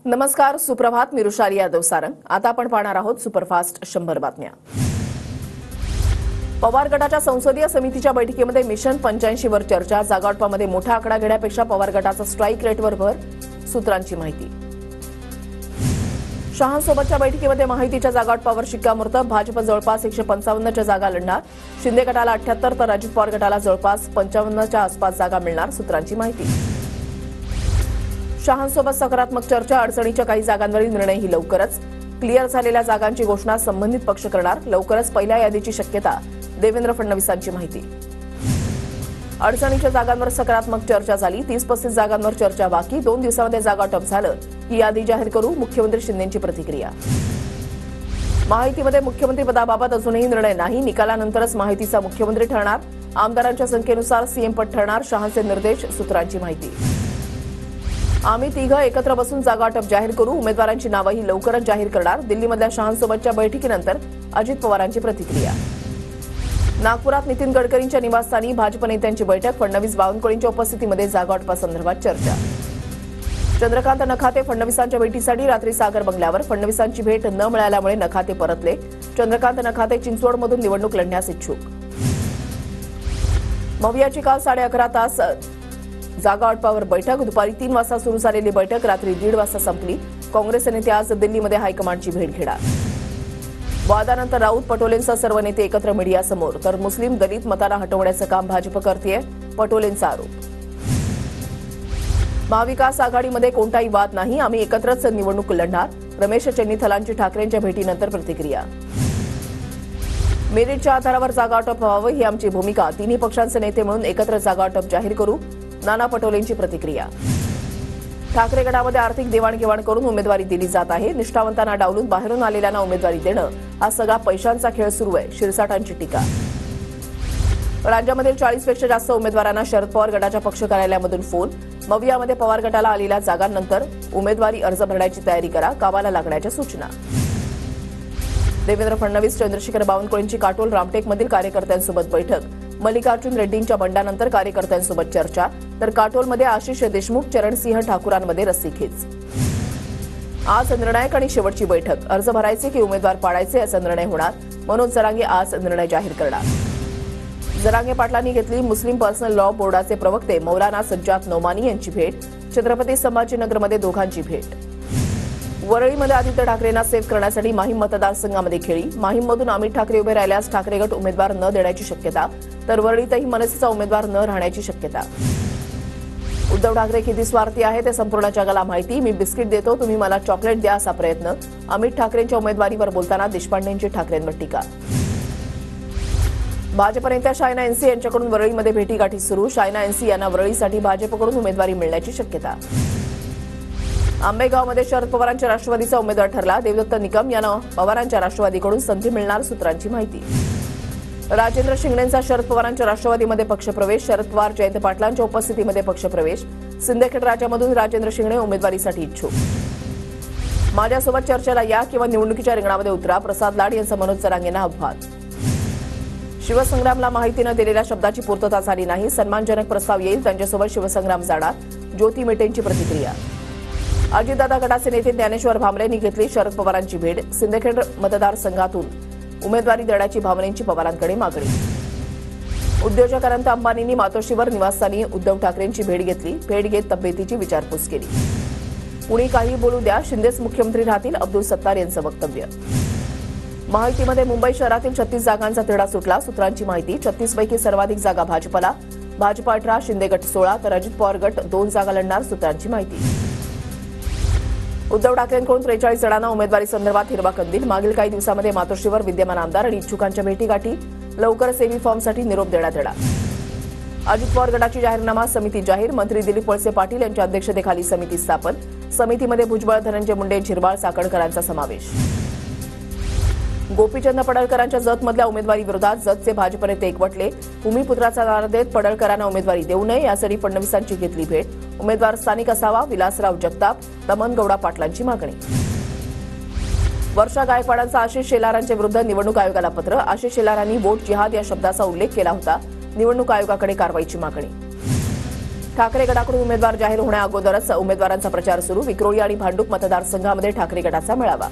नमस्कार, सुप्रभात. मी रुशाली यादव सारंग. आता आपण पाहणार आहोत सुपरफास्ट 100 बातम्या. पवार गटाच्या संसदीय समितीच्या बैठकीमध्ये मिशन 85 वर चर्चा. जागावाटपामध्ये मोठा आकडा घेण्यापेक्षा पवार गटाचा स्ट्राईक रेटवर भर, सूत्रांची माहिती. शहांसोबतच्या बैठकीमध्ये माहितीच्या जागावाटपावर शिक्कामोर्तब. भाजप जवळपास 155च्या जागा लढणार. शिंदे गटाला 78 तर अजित पवार गटाला जवळपास 55च्या आसपास जागा मिळणार, सूत्रांची माहिती. शहांसोबत सकारात्मक चर्चा. अडचणीच्या काही जागांवरील निर्णयही लवकरच. क्लिअर झालेल्या जागांची घोषणा संबंधित पक्ष करणार. लवकरच पहिल्या यादीची शक्यता, देवेंद्र फडणवीसांची माहिती. अडचणीच्या जागांवर सकारात्मक चर्चा झाली. 30-35 जागांवर चर्चा बाकी. 2 दिवसांमध्ये जागावाटप झालं की यादी जाहीर करू, मुख्यमंत्री शिंदेंची प्रतिक्रिया. माहितीमध्ये मुख्यमंत्री पदाबाबत अजूनही निर्णय नाही. निकालानंतरच माहितीचा मुख्यमंत्री ठरणार. आमदारांच्या संख्येनुसार सीएम पद ठरणार, शहांचे निर्देश, सूत्रांची माहिती. आम्ही तिघं एकत्र बसून जागावाटप जाहीर करू. उमेदवारांची नावंही लवकरच जाहीर करणार. दिल्लीमधल्या शहांसोबतच्या बैठकीनंतर अजित पवारांची प्रतिक्रिया. नागपुरात नितीन गडकरींच्या निवासस्थानी भाजप नेत्यांची बैठक. फडणवीस बावनकुळेंच्या उपस्थितीमध्ये जागावाटपासंदर्भात चर्चा. चंद्रकांत नखाते फडणवीसांच्या भेटीसाठी रात्री सागर बंगल्यावर. फडणवीसांची भेट न मिळाल्यामुळे नखाते परतले. चंद्रकांत नखाते चिंचवडमधून निवडणूक लढण्यास इच्छुक. मवियाची काल 11.5 तास जागावाटपावर बैठक. दुपारी 3 वाजता सुरू झालेली बैठक रात्री 1:30 वाजता संपली. काँग्रेस नेते आज दिल्लीमध्ये हायकमांडची भेट घेणार. वादानंतर राऊत पटोलेंसह सर्व नेते एकत्र मीडियासमोर. तर मुस्लिम दलित मताला हटवण्याचं काम भाजप करतेय, पटोलेंचा आरोप. महाविकास आघाडीमध्ये कोणताही वाद नाही. आम्ही एकत्रच निवडणूक लढणार. रमेश चेन्नीथलांची ठाकरेंच्या भेटीनंतर प्रतिक्रिया. मेरिटच्या आधारावर जागावाटप व्हावं ही आमची भूमिका. तिन्ही पक्षांचे नेते म्हणून एकत्र जागावाटप जाहीर करू, नाना पटोलेंची प्रतिक्रिया. ठाकरे गटामध्ये आर्थिक देवाणघेवाण करून उमेदवारी दिली जात आहे. निष्ठावंतांना डावलून बाहेरून आलेल्यांना उमेदवारी देणं हा सगळा पैशांचा खेळ सुरू आहे, शिरसाटांची टीका. राज्यामधील 40पेक्षा जास्त उमेदवारांना शरद पवार गटाच्या पक्ष कार्यालयामधून फोन. मवियामध्ये पवार गटाला आलेल्या जागांनंतर उमेदवारी अर्ज भरण्याची तयारी करा, कामाला लागण्याच्या सूचना. देवेंद्र फडणवीस चंद्रशेखर बावनकुळेंची काटोल रामटेकमधील कार्यकर्त्यांसोबत बैठक. मल्लिकार्जुन रेड्डींच्या बंडानंतर कार्यकर्त्यांसोबत चर्चा. तर काटोलमध्ये आशिष देशमुख, चरणसिंह ठाकूरांमध्ये रस्सीखेच. आज निर्णायक आणि शेवटची बैठक. अर्ज भरायचे की उमेदवार पाडायचे याचा निर्णय होणार. मनोज जरांगे आज निर्णय जाहीर करणार. जरांगे पाटलांनी घेतली मुस्लिम पर्सनल लॉ बोर्डाचे प्रवक्ते मौलाना सज्जाद नौमानी यांची भेट. छत्रपती संभाजीनगरमध्ये दोघांची भेट. वरळीमध्ये आदित्य ठाकरेंना सेव्ह करण्यासाठी माहीम मतदारसंघामध्ये खेळी. माहीममधून अमित ठाकरे उभे राहिल्यास ठाकरे गट उमेदवार न देण्याची शक्यता. तर वरळीतही मनसेचा उमेदवार न राहण्याची शक्यता. उद्धव ठाकरे किती स्वार्थी आहे ते संपूर्ण जगाला माहिती. मी बिस्किट देतो, तुम्ही मला चॉकलेट द्या असा प्रयत्न. अमित ठाकरेंच्या उमेदवारीवर बोलताना देशपांडेंची ठाकरेंवर टीका. भाजप नेत्या शायना एनसी यांच्याकडून वरळीमध्ये भेटीगाठी सुरू. शायना एनसी यांना वरळीसाठी भाजपकडून उमेदवारी मिळण्याची शक्यता. आंबेगावमध्ये शरद पवारांच्या राष्ट्रवादीचा उमेदवार ठरला. देवदत्त निकम यांना पवारांच्या राष्ट्रवादीकडून संधी मिळणार, सूत्रांची माहिती. राजेंद्र शिंगणेंचा शरद पवारांच्या राष्ट्रवादीमध्ये पक्षप्रवेश. शरद पवार जयंत पाटलांच्या उपस्थितीमध्ये पक्षप्रवेश. सिंदखेड राज्यामधून राजेंद्र शिंगणे उमेदवारीसाठी इच्छुक. माझ्यासोबत चर्चेला या किंवा निवडणुकीच्या रिंगणामध्ये उतरा, प्रसाद लाड यांचा मनोज जरांगेंना आव्हान. शिवसंग्रामला माहिती न दिलेल्या शब्दाची पूर्तता झाली नाही. सन्मानजनक प्रस्ताव येईल, त्यांच्यासोबत शिवसंग्राम जाणार, ज्योती मेटेंची प्रतिक्रिया. अजितदादा गटाचे नेते ज्ञानेश्वर भामरेंनी घेतली शरद पवारांची भेट. सिंदखेड मतदारसंघातून उमेदवारी देण्याची भामरेंची पवारांकडे मागणी. उद्योजक अनंत अंबानींनी मातोश्रीवर निवासस्थानी उद्धव ठाकरेंची भेट घेतली. भेट घेत तब्येतीची विचारपूस केली. कुणी काही बोलू द्या, शिंदेच मुख्यमंत्री राहतील, अब्दुल सत्तार यांचं वक्तव्य. माहितीमध्ये मुंबई शहरातील 36 जागांचा तिढा सुटला, सूत्रांची माहिती. 36 पैकी सर्वाधिक जागा भाजपला. भाजप 18, शिंदे गट 16 तर अजित पवार गट 2 जागा लढणार, सूत्रांची माहिती. उद्धव ठाकरेंकडून 43 जणांना उमेदवारी संदर्भात हिरवा कंदील. मागील काही दिवसांमध्ये मातोश्रीवर विद्यमान आमदार आणि इच्छुकांच्या भेटीगाठी. लवकरच एबी फॉर्मसाठी निरोप देण्यात येणार. अजित पवार गटाची जाहीरनामा समिती जाहीर. मंत्री दिलीप वळसे पाटील यांच्या अध्यक्षतेखाली समिती स्थापन. समितीमध्ये भुजबळ, धनंजय मुंडे, झिरवाळ, साकडकरांचा समावेश. गोपीचंद पडळकरांच्या जतमधल्या उमेदवारी विरोधात जतचे भाजप नेते एकवटले. भूमिपुत्राचा नारा देत पडळकरांना उमेदवारी देऊ नये यासाठी फडणवीसांची घेतली भेट. उमेदवार स्थानिक असावा, विलासराव जगताप, तमनगौडा पाटलांची मागणी. वर्षा गायकवाडांचा आशिष शेलारांच्या विरुद्ध निवडणूक आयोगाला पत्र. आशिष शेलारांनी वोट जिहाद या शब्दाचा उल्लेख केला होता. निवडणूक आयोगाकडे कारवाईची मागणी. ठाकरे गटाकडून उमेदवार जाहीर होण्या अगोदरच उमेदवारांचा प्रचार सुरू. विक्रोळी आणि भांडूप मतदारसंघामध्ये ठाकरे गटाचा मेळावा.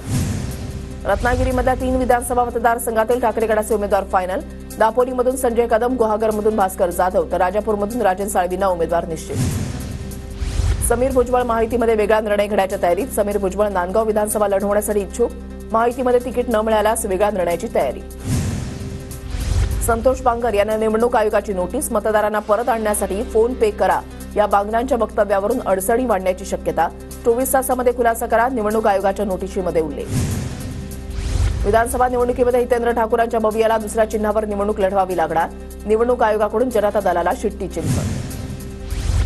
रत्नागिरीमधल्या 3 विधानसभा मतदारसंघातील ठाकरे गटाचे उमेदवार फायनल. दापोलीमधून संजय कदम, गुहागरमधून भास्कर जाधव तर राजापूरमधून राजन साळवींना उमेदवार निश्चित. समीर भुजबळ माहितीमध्ये वेगळा निर्णय घेण्याच्या तयारीत. समीर भुजबळ नांदगाव विधानसभा लढवण्यासाठी इच्छुक. माहितीमध्ये तिकीट न मिळाल्यास वेगळ्या निर्णयाची तयारी. संतोष बांगर यांना निवडणूक आयोगाची नोटीस. मतदारांना परत आणण्यासाठी फोन पे करा या बांगरांच्या वक्तव्यावरून अडचणी वाढण्याची शक्यता. 24 तासामध्ये खुलासा करा, निवडणूक आयोगाच्या नोटीशीमध्ये उल्लेख. विधानसभा निवडणुकीमध्ये हितेंद्र ठाकूरांच्या भवियाला दुसऱ्या चिन्हावर निवडणूक लढवावी लागणार. निवडणूक आयोगाकडून जनता दलाला शिट्टी चिन्ह.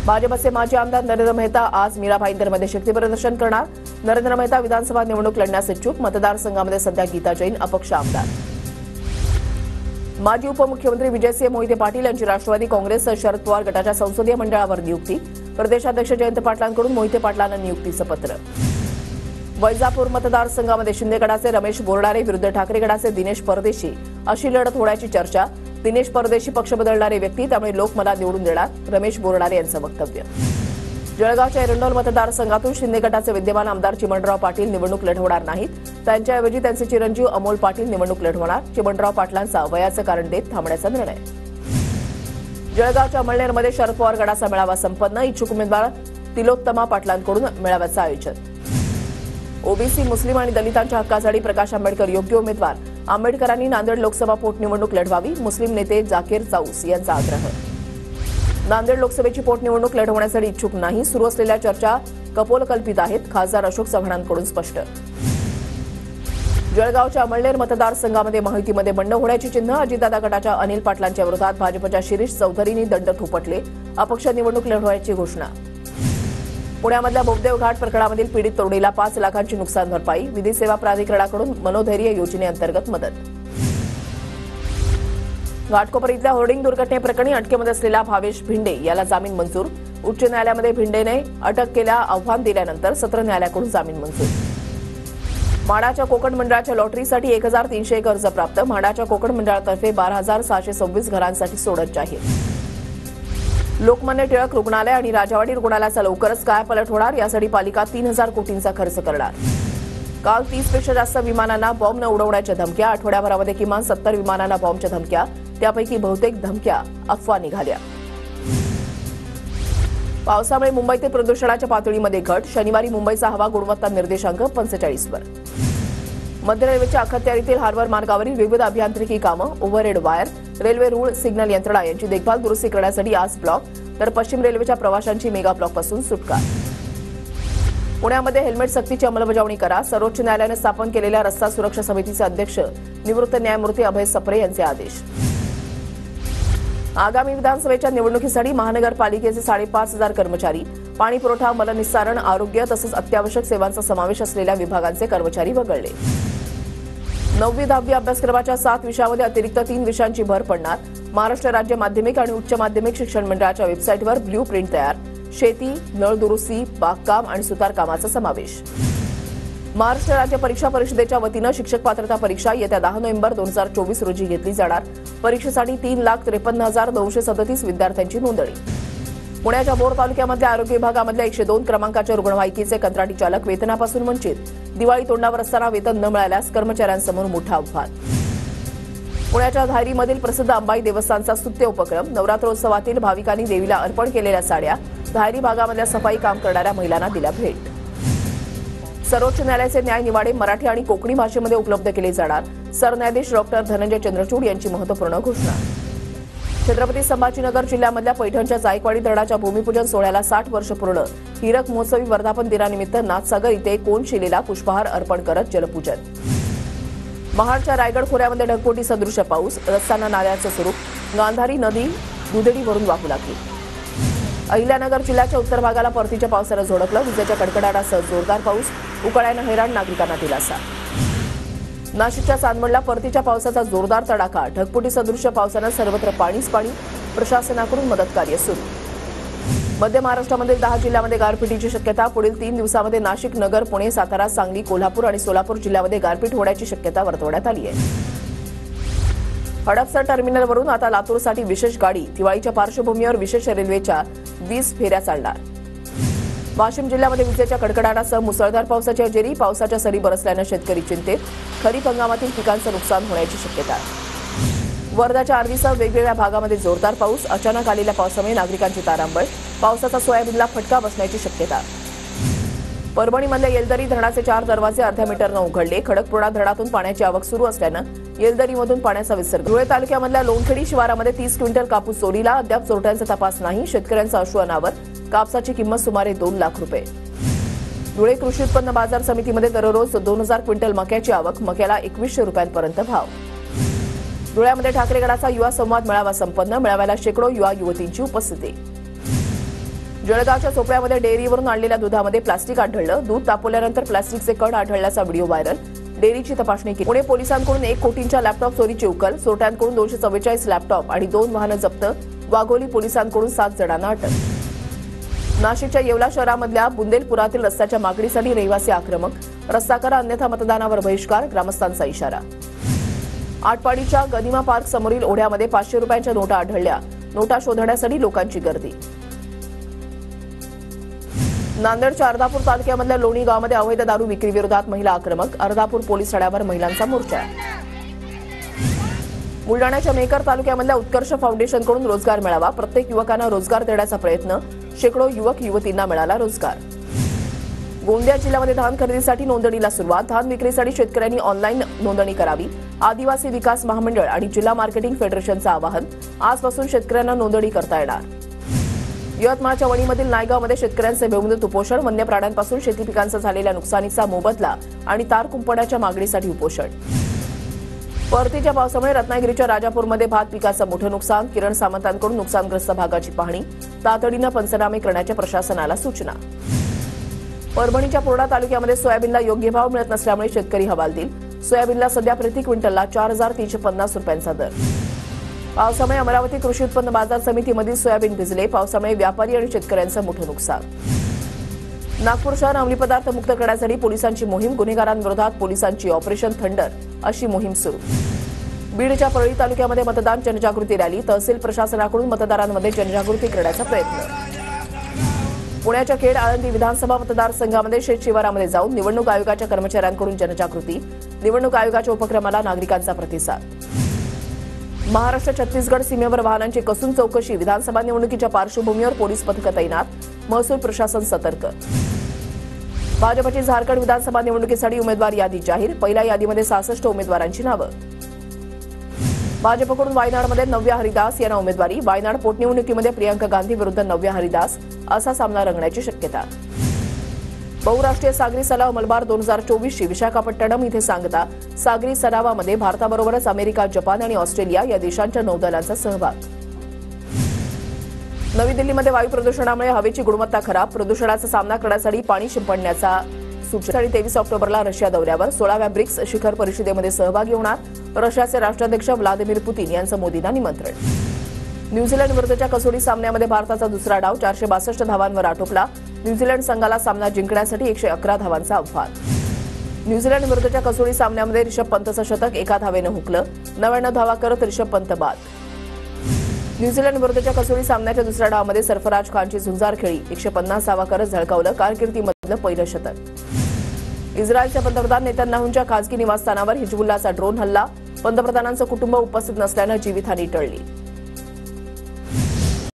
भाजपचे माजी आमदार नरेंद्र मेहता आज मीरा भाईंदरमध्ये शक्तीप्रदर्शन करणार. नरेंद्र मेहता विधानसभा निवडणूक लढण्यास इच्छुक. मतदारसंघामध्ये सध्या गीता जैन अपक्ष आमदार. माजी उपमुख्यमंत्री विजयसिंह मोहिते पाटील यांची राष्ट्रवादी काँग्रेस शरद पवार गटाच्या संसदीय मंडळावर नियुक्ती. प्रदेशाध्यक्ष जयंत पाटलांकडून मोहिते पाटलांना नियुक्तीचं पत्र. वैजापूर मतदारसंघामध्ये शिंदे गटाचे रमेश बोरडारे विरुद्ध ठाकरे गटाचे दिनेश परदेशी अशी लढत होण्याची चर्चा. दिनेश परदेशी पक्ष बदलणारे व्यक्ती, त्यामुळे लोक मला निवडून देणार, रमेश बोरडारे यांचं वक्तव्य. जळगावच्या एरंडोल मतदारसंघातून शिंदे गटाचे विद्यमान आमदार चिमणराव पाटील निवडणूक लढवणार नाहीत. त्यांच्याऐवजी त्यांचे चिरंजीव अमोल पाटील निवडणूक लढवणार. चिमणराव पाटलांचा वयाचं कारण देत थांबण्याचा निर्णय. जळगावच्या अमळनेरमध्ये शरद पवार गटाचा मेळावा संपन्न. इच्छुक उमेदवार तिलोत्तमा पाटलांकडून मेळाव्याचं आयोजन. ओबीसी, मुस्लिम आणि दलितांच्या हक्कासाठी प्रकाश आंबेडकर योग्य उमेदवार. आंबेडकरांनी नांदेड लोकसभा पोटनिवडणूक लढवावी. मुस्लिम नेते जाकीर चाऊस यांचा आग्रह. नांदेड लोकसभेची पोटनिवडणूक लढवण्यासाठी इच्छुक नाही. सुरू असलेल्या चर्चा कपोलकल्पित आहेत. खासदार अशोक चव्हाणांकडून स्पष्ट. जळगावच्या अमळनेर मतदारसंघामध्ये माहितीमध्ये बंड होण्याची चिन्ह. अजितदादा गटाच्या अनिल पाटलांच्या विरोधात भाजपच्या शिरीष चौधरींनी दंड थोपटले. अपक्ष निवडणूक लढवायची घोषणा. पुण्यामधल्या बोबदेव घाट प्रकरणामधील पीडित तरुणीला 5 लाखांची नुकसान भरपाई. विधी सेवा प्राधिकरणाकडून मनोधैर्य योजनेअंतर्गत मदत. घाटकोपर इथल्या होर्डिंग दुर्घटनेप्रकरणी अटकेमध्ये असलेला भावेश भिंडे याला जामीन मंजूर. उच्च न्यायालयामध्ये भिंडेने अटक केल्या आव्हान दिल्यानंतर सत्र न्यायालयाकडून जामीन मंजूर. म्हाडाच्या कोकण मंडळाच्या लॉटरीसाठी 1301 अर्ज प्राप्त. म्हाडाच्या कोकण मंडळातर्फे 12,626 घरांसाठी सोडत जाहीर. लोकमान्य टिळक रुग्णालय आणि राजावाडी रुग्णालयाचा लवकरच कायापालट होणार. यासाठी पालिका 3,000 कोटींचा खर्च करणार. काल 30 पेक्षा जास्त विमानांना बॉम्ब न उडवण्याच्या धमक्या. आठवड्याभरामध्ये किमान 70 विमानांना बॉम्बच्या धमक्या. त्यापैकी बहुतेक धमक्या अफवा निघाल्या. पावसामुळे मुंबईतील प्रदूषणाच्या पातळीमध्ये घट. शनिवारी मुंबईचा हवा गुणवत्ता निर्देशांक 45 वर. मध्य रेल्वेच्या अखत्यारीतील हार्बर मार्गावरील विविध अभियांत्रिकी कामं. ओव्हरहेड वायर, रेल्वे रूळ, सिग्नल यंत्रणा यांची देखभाल दुरुस्ती करण्यासाठी आज ब्लॉक. तर पश्चिम रेल्वेच्या प्रवाशांची मेगा ब्लॉकपासून सुटका. पुण्यामध्ये हेल्मेट सक्तीची अंमलबजावणी करा. सर्वोच्च न्यायालयाने स्थापन केलेल्या रस्ता सुरक्षा समितीचे अध्यक्ष निवृत्त न्यायमूर्ती अभय सप्रे यांचे आदेश. आगामी विधानसभेच्या निवडणुकीसाठी महानगरपालिकेचे 5,500 कर्मचारी. पाणी पुरवठा, मलनिस्सारण, आरोग्य तसंच अत्यावश्यक सेवांचा समावेश असलेल्या विभागांचे कर्मचारी वगळले. 9वी 10वी अभ्यासक्रमाच्या 7 विषयामध्ये अतिरिक्त 3 विषयांची भर पडणार. महाराष्ट्र राज्य माध्यमिक आणि उच्च माध्यमिक शिक्षण मंडळाच्या वेबसाईटवर ब्ल्यू प्रिंट तयार. शेती, नळ दुरुस्ती, बागकाम आणि सुतारकामाचा समावेश. महाराष्ट्र राज्य परीक्षा परिषदेच्या वतीनं शिक्षक पात्रता परीक्षा येत्या 10 नोव्हेंबर 2024 रोजी घेतली जाणार. परीक्षेसाठी 3,53,937 विद्यार्थ्यांची नोंदणी. पुण्याच्या भोर तालुक्यामधल्या आरोग्य विभागामधल्या 102 क्रमांकाच्या रुग्णवाहिकेचे कंत्राटी चालक वेतनापासून वंचित. दिवाळी तोंडावर असताना वेतन न मिळाल्यास कर्मचाऱ्यांसमोर मोठा आव्हान. पुण्याच्या धायरीमधील प्रसिद्ध अंबाई देवस्थानचा स्तुत्य उपक्रम. नवरात्रोत्सवातील भाविकांनी देवीला अर्पण केलेल्या साड्या. धायरी भागामधल्या सफाई काम करणाऱ्या महिलांना दिल्या भेट. सर्वोच्च न्यायालयाचे न्याय निवाडे मराठी आणि कोकणी भाषेमध्ये उपलब्ध केले जाणार. सरन्यायाधीश डॉक्टर धनंजय चंद्रचूड यांची महत्त्वपूर्ण घोषणा. छत्रपती संभाजीनगर जिल्ह्यामधल्या पैठणच्या जायकवाडी धरणाच्या भूमिपूजन सोहळ्याला 60 वर्ष पूर्ण. हीरक महोत्सवी वर्धापन दिनानिमित्त नाथसागर इथे कोनशिलेला पुष्पहार अर्पण करत जलपूजन. महाडच्या रायगड खोऱ्यामध्ये ढगफुटी सदृश्य पाऊस. रस्त्यांना नाल्याचं स्वरूप. गांधारी नदी दुधडी भरून वाहू लागली. अहिल्यानगर जिल्ह्याच्या उत्तर भागाला परतीच्या पावसानं झोडकलं. विजेच्या कडकडाटासह जोरदार पाऊस. उकाड्यानं हैराण, नागरिकांना दिलासा. नाशिकच्या चांदवडला परतीच्या पावसाचा जोरदार तडाखा. ढगफुटी सदृश्य पावसानं सर्वत्र पाणीच पाणी. प्रशासनाकडून मदत कार्य सुरू. मध्य महाराष्ट्रामधील 10 जिल्ह्यामध्ये गारपिटीची शक्यता. पुढील 3 दिवसामध्ये नाशिक, नगर, पुणे, सातारा, सांगली, कोल्हापूर आणि सोलापूर जिल्ह्यामध्ये गारपीट होण्याची शक्यता वर्तवण्यात आली आहे. हडपसर टर्मिनलवरून आता लातूरसाठी विशेष गाडी. दिवाळीच्या पार्श्वभूमीवर विशेष रेल्वेच्या 20 फेऱ्या चालणार. वाशिम जिल्ह्यामध्ये विजेच्या कडकडाटासह मुसळधार पावसाची हजेरी. पावसाच्या सरी बरसल्यानं शेतकरी चिंतेत. खरीप हंगामातील पिकांचं नुकसान होण्याची शक्यता आहे. वर्धाच्या आर्वीसह वेगवेगळ्या भागामध्ये जोरदार पाऊस. अचानक आलेल्या पावसामुळे नागरिकांची तारांबळ. पावसाचा सोयाबीनला फटका बसण्याची शक्यता. परभणीमधल्या येलदरी धरणाचे 4 दरवाजे अर्ध्या मीटरनं उघडले. खडकपूर्णा धरणातून पाण्याची आवक सुरू असल्यानं येलदरीमधून पाण्याचा विसर्ग. धुळे तालुक्यामधल्या लोणखेडी शिवारामध्ये 30 क्विंटल कापूस चोरीला. अद्याप चोरट्यांचा तपास नाही. शेतकऱ्यांचा अश्रू अनावर. कापसाची किंमत सुमारे 2 लाख रुपये. धुळे कृषी उत्पन्न बाजार समितीमध्ये दररोज 2000 क्विंटल मक्याची आवक. मक्याला 2100 रुपयांपर्यंत भाव. धुळ्यामध्ये ठाकरेगडाचा युवा संवाद मेळावा संपन्न. मेळाव्याला शेकडो युवा युवतींची उपस्थिती. जळगावच्या चोपड्यामध्ये डेअरीवरून आणलेल्या दुधामध्ये प्लास्टिक आढळलं. दूध तापवल्यानंतर प्लास्टिकचे कण आढळल्याचा व्हिडिओ व्हायरल. डेअरीची तपासणी केली. पुणे पोलिसांकडून 1 कोटींच्या लॅपटॉप चोरीची उकल. चोरट्यांकडून 244 लॅपटॉप आणि 2 वाहनं जप्त. वाघोली पोलिसांकडून 7 जणांना अटक. नाशिकच्या येवला शहरामधल्या बुंदेलपुरातील रस्त्याच्या मागणीसाठी रहिवासी आक्रमक. रस्ता करा अन्यथा मतदानावर बहिष्कार. ग्रामस्थांचा इशारा. आटपाडीच्या गनिमा पार्क समोरील ओढ्यामध्ये 500 रुपयांच्या नोटा आढळल्या. नोटा शोधण्यासाठी लोकांची गर्दी. नांदेडच्या अर्धापूर तालुक्यामधल्या लोणी गावामध्ये अवैध दारू विक्री विरोधात महिला आक्रमक. अर्धापूर पोलीस ठाण्यावर महिलांचा मोर्चा. बुलडाण्याच्या मेकर तालुक्यामधल्या उत्कर्ष फाउंडेशनकडून रोजगार मेळावा. प्रत्येक युवकांना रोजगार देण्याचा प्रयत्न. शेकडो युवक युवतींना मिळाला रोजगार. गोंदिया जिल्ह्यामध्ये धान खरेदीसाठी नोंदणीला सुरुवात. धान विक्रीसाठी शेतकऱ्यांनी ऑनलाईन नोंदणी करावी. आदिवासी विकास महामंडळ आणि जिल्हा मार्केटिंग फेडरेशनचं आवाहन. आजपासून शेतकऱ्यांना नोंदणी करता येणार. यवतमाळच्या वणीमधील नायगावमध्ये शेतकऱ्यांचे बेमुदत उपोषण. वन्य प्राण्यांपासून शेती पिकांचं झालेल्या नुकसानीचा मोबदला आणि तार कुंपणाच्या मागणीसाठी उपोषण. परतीच्या पावसामुळे रत्नागिरीच्या राजापूरमध्ये भात पिकाचं मोठं नुकसान. किरण सामंतांकडून नुकसानग्रस्त भागाची पाहणी. तातडीनं पंचनामे करण्याच्या प्रशासनाला सूचना. परभणीच्या पूर्णा तालुक्यामध्ये सोयाबीनला योग्य भाव मिळत नसल्यामुळे शेतकरी हवालदिल. सोयाबीनला सध्या प्रति क्विंटलला 4350 रुपयांचा दर. पावसामुळे अमरावती कृषी उत्पन्न बाजार समितीमधील सोयाबीन भिजले. पावसामुळे व्यापारी आणि शेतकऱ्यांचं मोठं नुकसान. नागपूर शहर अंमली पदार्थ मुक्त करण्यासाठी पोलिसांची मोहीम. गुन्हेगारांविरोधात पोलिसांची ऑपरेशन थंडर अशी मोहीम सुरू. बीडच्या परळी तालुक्यामध्ये मतदान जनजागृती रॅली. तहसील प्रशासनाकडून मतदारांमध्ये जनजागृती करण्याचा प्रयत्न. पुण्याच्या खेड आळंदी विधानसभा मतदारसंघामध्ये शेत शिवारामध्ये जाऊन निवडणूक आयोगाच्या कर्मचाऱ्यांकडून जनजागृती. निवडणूक आयोगाच्या उपक्रमाला नागरिकांचा प्रतिसाद. महाराष्ट्र छत्तीसगड सीमेवर वाहनांची कसून चौकशी. विधानसभा निवडणुकीच्या पार्श्वभूमीवर पोलीस पथकं तैनात. महसूल प्रशासन सतर्क. भाजपची झारखंड विधानसभा निवडणुकीसाठी उमेदवार यादी जाहीर. पहिल्या यादीमध्ये 66 उमेदवारांची नावं. भाजपकडून वायनाडमध्ये नव्या हरिदास यांना उमेदवारी. वायनाड पोटनिवडणुकीमध्ये प्रियंका गांधी विरुद्ध नव्या हरिदास असा सामना रंगण्याची शक्यता. बहुराष्ट्रीय सागरी सराव मलबार 2024ची विशाखापट्टणम इथे सांगता. सागरी सरावामध्ये भारताबरोबरच अमेरिका, जपान आणि ऑस्ट्रेलिया या देशांच्या नौदलांचा सहभाग. नवी दिल्लीमध्ये वायू प्रदूषणामुळे हवेची गुणवत्ता खराब. प्रदूषणाचा सामना करण्यासाठी पाणी शिंपडण्याचा सूचना. 23 ऑक्टोबरला रशिया दौऱ्यावर. 16व्या ब्रिक्स शिखर परिषदेमध्ये सहभागी होणार. रशियाचे राष्ट्राध्यक्ष व्लादिमीर पुतीन यांचं मोदींना निमंत्रण. न्यूझीलंड विरुद्धच्या कसोटी सामन्यामध्ये भारताचा दुसरा डाव 462 धावांवर आटोपला. न्यूझीलंड संघाला सामना जिंकण्यासाठी 111 धावांचं आव्हान. न्यूझीलंड विरुद्धच्या कसोटी सामन्यामध्ये रिषभ पंतचं शतक 1 धावेनं हुकलं. 99 धावा करत रिषभ पंत बाद. न्यूझीलंड विरुद्धच्या कसोटी सामन्याच्या दुसऱ्या डावामध्ये सरफराज खानची झुंजार खेळी. 150 धावा करत झळकावलं कारकिर्दीमधलं पहिलं शतक. इस्रायलच्या पंतप्रधान नेतन्याहूंच्या खासगी निवासस्थानावर हिजबुल्लाचा ड्रोन हल्ला. पंतप्रधानांचं कुटुंब उपस्थित नसल्यानं जीवितहानी टळली.